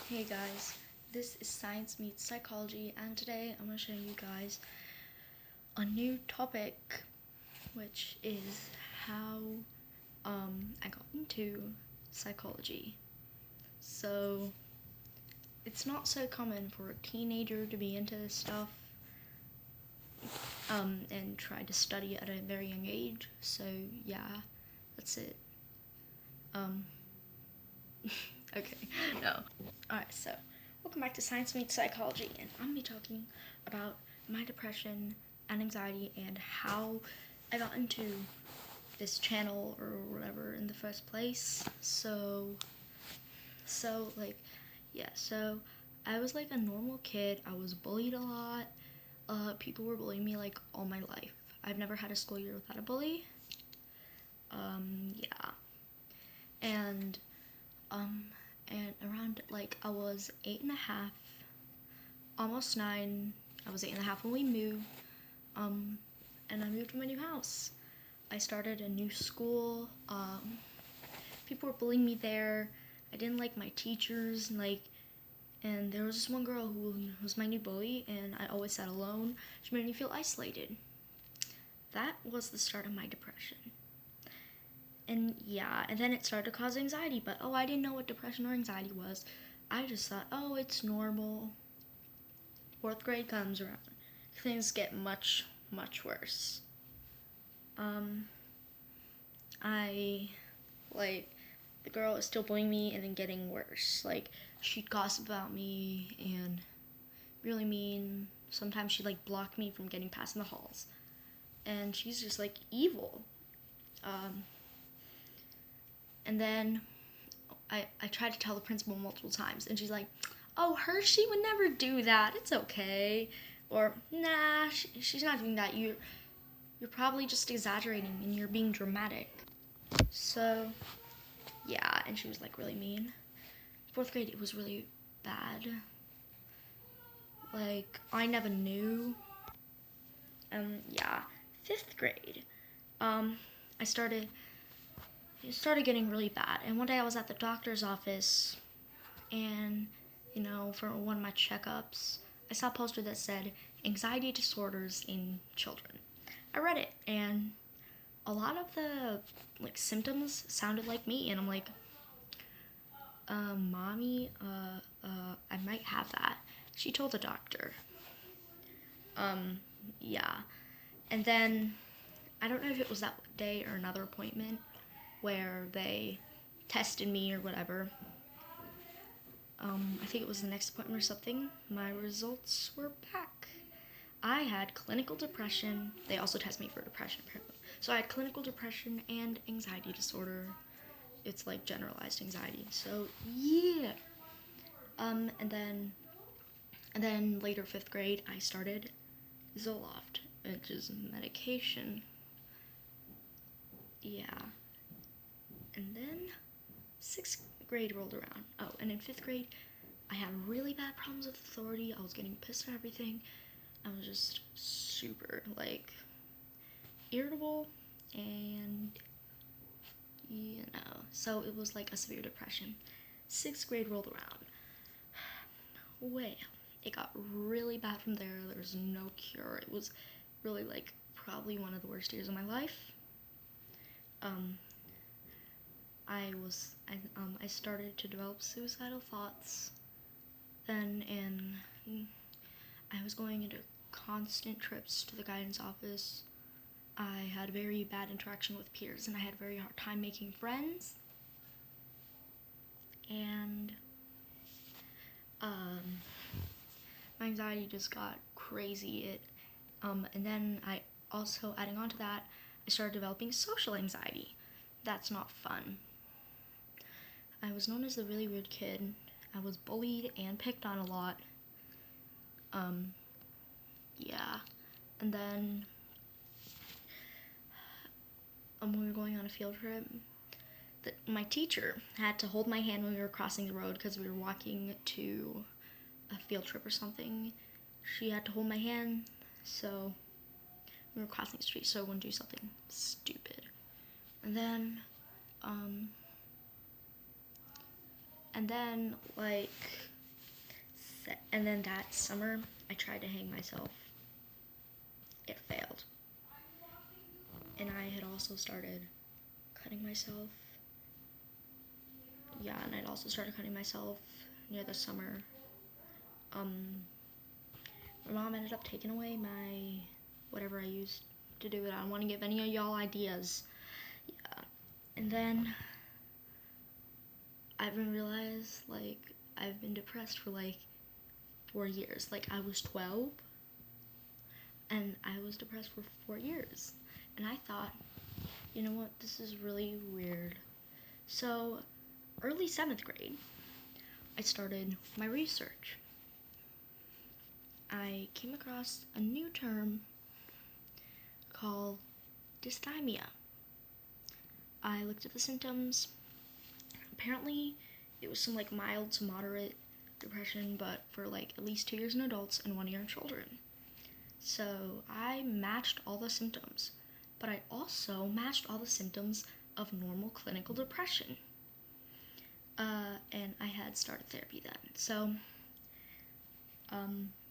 Hey guys, this is Science Meets Psychology, and today I'm going to show you guys a new topic, which is how I got into psychology. So, it's not so common for a teenager to be into this stuff and try to study at a very young age. So, yeah, that's it. Okay, no. Alright, so welcome back to Science Meets Psychology, and I'm going to be talking about my depression and anxiety and how I got into this channel or whatever in the first place. So I was like a normal kid. I was bullied a lot. People were bullying me like all my life. I've never had a school year without a bully. Yeah. And and around like I was 8.5, almost 9. I was 8.5 when we moved, and I moved to my new house. I started a new school. People were bullying me there. I didn't like my teachers, and there was this one girl who was my new bully, and I always sat alone. She made me feel isolated. That was the start of my depression. And yeah, and then it started to cause anxiety, but I didn't know what depression or anxiety was. I just thought, it's normal. 4th grade comes around. Things get much, much worse. I, the girl is still bullying me and then getting worse. She'd gossip about me and really mean. Sometimes she'd, block me from getting past in the halls. And she's just, evil. And then I tried to tell the principal multiple times, and she's like, "Oh, Hershey would never do that. It's okay." Or, "Nah, she's not doing that. You're probably just exaggerating, and you're being dramatic." So, yeah, and she was really mean. 4th grade, it was really bad. I never knew. Yeah, 5th grade. It started getting really bad. And one day I was at the doctor's office, and, for one of my checkups, I saw a poster that said, "Anxiety disorders in children." I read it, and a lot of the, symptoms sounded like me, and I'm like, "Mommy, I might have that." She told the doctor. Yeah. And then, I don't know if it was that day or another appointment, where they tested me or whatever. I think it was the next appointment or something. My results were back. I had clinical depression. They also test me for depression, apparently. So I had clinical depression and anxiety disorder. It's generalized anxiety. So yeah. And then later 5th grade, I started Zoloft, which is medication. Yeah. And then 6th grade rolled around. Oh, and in 5th grade, I had really bad problems with authority. I was getting pissed at everything. I was just super, irritable, and, so it was a severe depression. 6th grade rolled around. Well, it got really bad from there. There was no cure. It was really, probably one of the worst years of my life. I started to develop suicidal thoughts then, and I was going into constant trips to the guidance office. I had very bad interaction with peers, and I had a very hard time making friends. And my anxiety just got crazy. And then adding on to that, I started developing social anxiety. That's not fun. I was known as a really weird kid. I was bullied and picked on a lot. Yeah. And then when we were going on a field trip, my teacher had to hold my hand when we were crossing the road because we were walking to a field trip or something. She had to hold my hand, so we were crossing the street so I wouldn't do something stupid. And then, And then that summer, I tried to hang myself. It failed. And I had also started cutting myself. Yeah, and I'd also started cutting myself near the summer. My mom ended up taking away my whatever I used to do it. I don't want to give any of y'all ideas. Yeah. And then I've been realized like I've been depressed for like 4 years. Like I was 12 and I was depressed for 4 years. And I thought, you know what, this is really weird. So early 7th grade, I started my research. I came across a new term called dysthymia. I looked at the symptoms. Apparently, it was some like mild to moderate depression, but for like at least 2 years in adults and 1 year in children. So I matched all the symptoms, but I also matched all the symptoms of normal clinical depression. And I had started therapy then. So,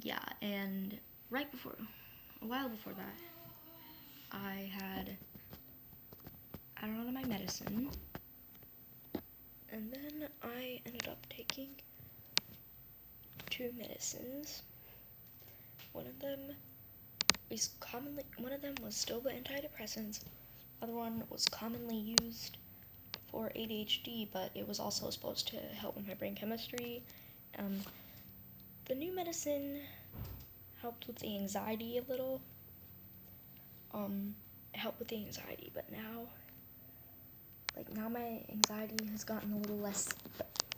yeah, and a while before that, I had added on to my medicine, and then I ended up taking 2 medicines. One of them was still the antidepressants. Other one was commonly used for ADHD, but it was also supposed to help with my brain chemistry. The new medicine helped with the anxiety a little. It helped with the anxiety, but now my anxiety has gotten a little less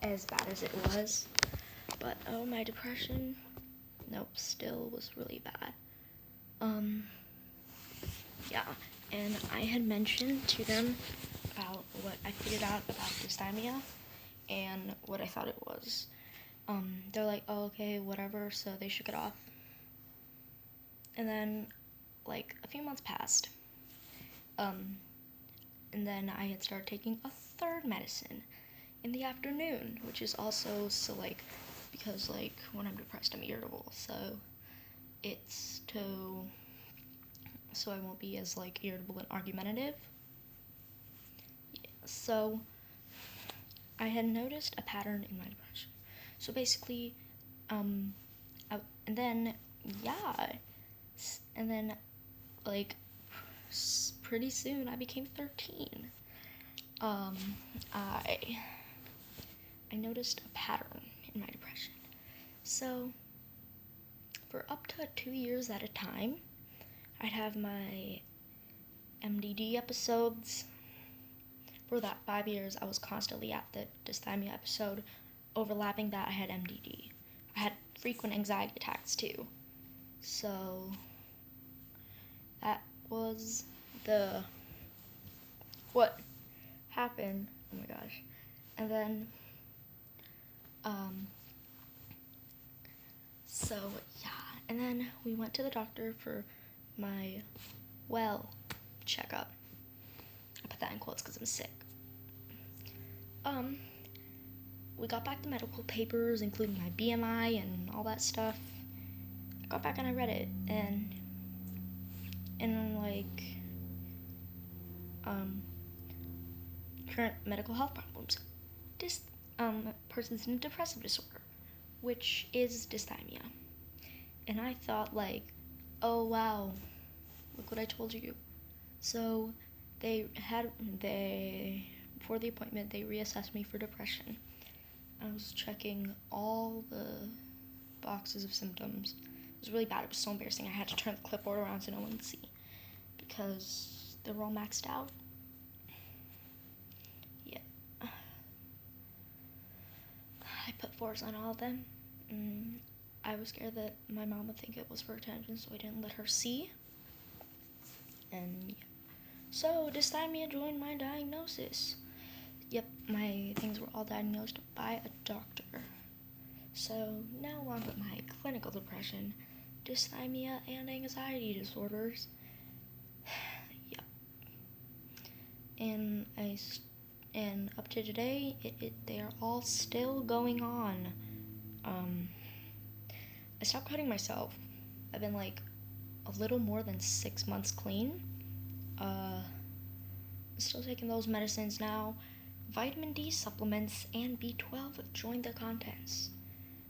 as bad as it was. But my depression, nope, still was really bad. Yeah, and I had mentioned to them about what I figured out about dysthymia and what I thought it was. They're like, oh, okay, whatever, so they shook it off. And then, like, a few months passed. And then I had started taking a third medicine in the afternoon, which is also, so, like, because, like, when I'm depressed, I'm irritable, so it's so I won't be as, like, irritable and argumentative. Yeah, so I had noticed a pattern in my depression. So basically, and then, like, pretty soon I became 13. I noticed a pattern in my depression. So, for up to 2 years at a time, I'd have my MDD episodes. For that 5 years, I was constantly at the dysthymia episode. Overlapping that, I had MDD. I had frequent anxiety attacks too. So, that was what happened. Oh my gosh. And then, so yeah. And then we went to the doctor for my checkup. I put that in quotes because I'm sick. We got back the medical papers, including my BMI and all that stuff. I got back and I read it, and like, current medical health problems. Persistent depressive disorder, which is dysthymia. And I thought, like, oh wow, look what I told you. So before the appointment, they reassessed me for depression. I was checking all the boxes of symptoms. It was really bad. It was so embarrassing. I had to turn the clipboard around so no one would see because they were all maxed out. Yeah. I put 4s on all of them. I was scared that my mom would think it was for attention, so I didn't let her see. And yeah. So, dysthymia joined my diagnosis. Yep, my things were all diagnosed by a doctor. So, now along with my clinical depression, dysthymia, and anxiety disorders. Yep. And up to today, they are all still going on. I stopped cutting myself. I've been like a little more than 6 months clean. I'm still taking those medicines now. Vitamin D supplements and B12 have joined the contents.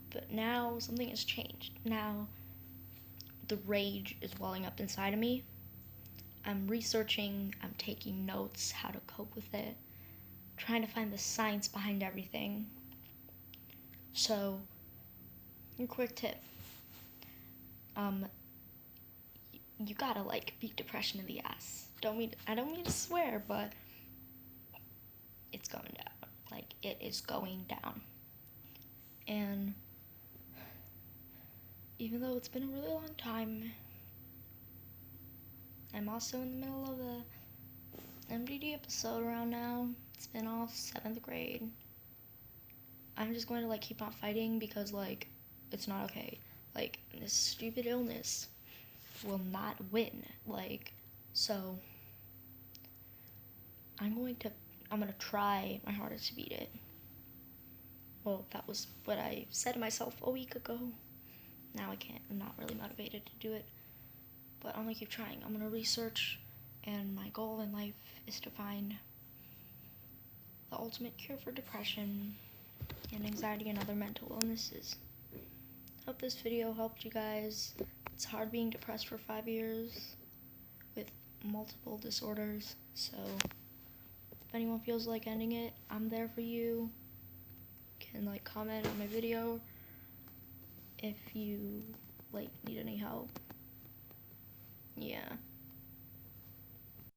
But now something has changed. Now the rage is welling up inside of me. I'm researching, I'm taking notes how to cope with it, trying to find the science behind everything. So, a quick tip. You gotta like beat depression in the ass. I don't mean to swear, but it's going down. Like, it is going down. And even though it's been a really long time, I'm also in the middle of the MDD episode around now. It's been all 7th grade. I'm just going to like keep on fighting because like it's not okay. Like, this stupid illness will not win. Like, so I'm gonna try my hardest to beat it. Well, that was what I said to myself a week ago. Now I can't. I'm not really motivated to do it. But I'm gonna keep trying. I'm gonna research, and my goal in life is to find the ultimate cure for depression and anxiety and other mental illnesses. Hope this video helped you guys. It's hard being depressed for 5 years with multiple disorders, so if anyone feels like ending it, I'm there for you. You can like comment on my video if you like need any help. Yeah.